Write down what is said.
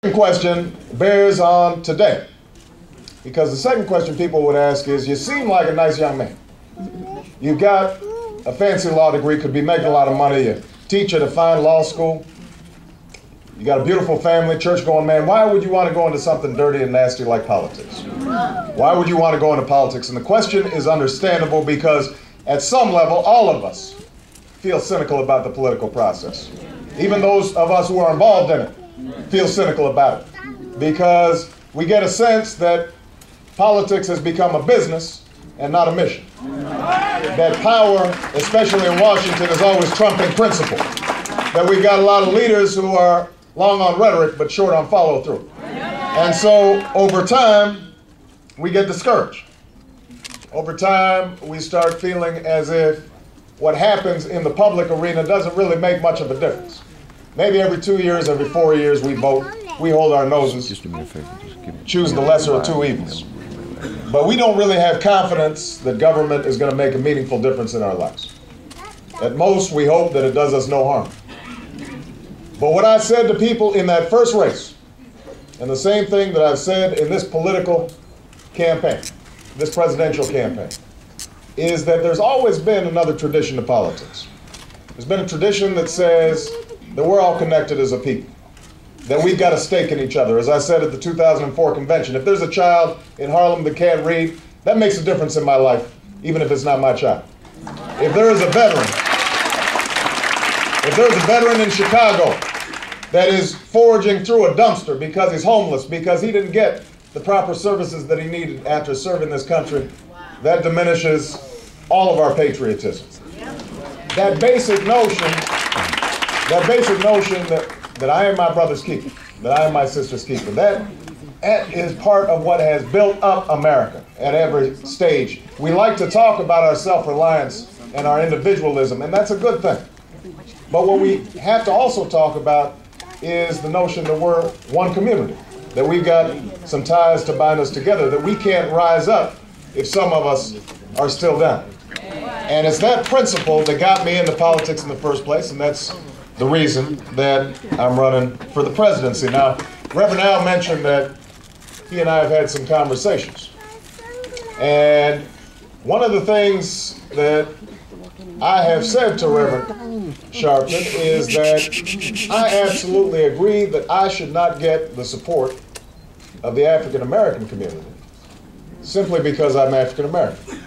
Second question bears on today, because the second question people would ask is, you seem like a nice young man. You've got a fancy law degree, could be making a lot of money, you teach at a fine law school, you got a beautiful family, church-going man. Why would you want to go into something dirty and nasty like politics? Why would you want to go into politics? And the question is understandable because at some level, all of us feel cynical about the political process. Even those of us who are involved in it feel cynical about it, because we get a sense that politics has become a business and not a mission. That power, especially in Washington, is always trumping principle. That we've got a lot of leaders who are long on rhetoric but short on follow-through. And so over time, we get discouraged. Over time, we start feeling as if what happens in the public arena doesn't really make much of a difference. Maybe every 2 years, every 4 years, we vote, we hold our noses, choose the lesser of two evils. But we don't really have confidence that government is going to make a meaningful difference in our lives. At most, we hope that it does us no harm. But what I said to people in that first race, and the same thing that I've said in this political campaign, this presidential campaign, is that there's always been another tradition to politics. There's been a tradition that says that we're all connected as a people, that we've got a stake in each other. As I said at the 2004 convention, if there's a child in Harlem that can't read, that makes a difference in my life, even if it's not my child. If there is a veteran in Chicago that is foraging through a dumpster because he's homeless, because he didn't get the proper services that he needed after serving this country, that diminishes all of our patriotism. That basic notion that I am my brother's keeper, that I am my sister's keeper, that is part of what has built up America at every stage. We like to talk about our self-reliance and our individualism, and that's a good thing. But what we have to also talk about is the notion that we're one community, that we've got some ties to bind us together, that we can't rise up if some of us are still down. And it's that principle that got me into politics in the first place, and that's the reason that I'm running for the presidency. Now, Reverend Al mentioned that he and I have had some conversations. And one of the things that I have said to Reverend Sharpton is that I absolutely agree that I should not get the support of the African American community simply because I'm African American.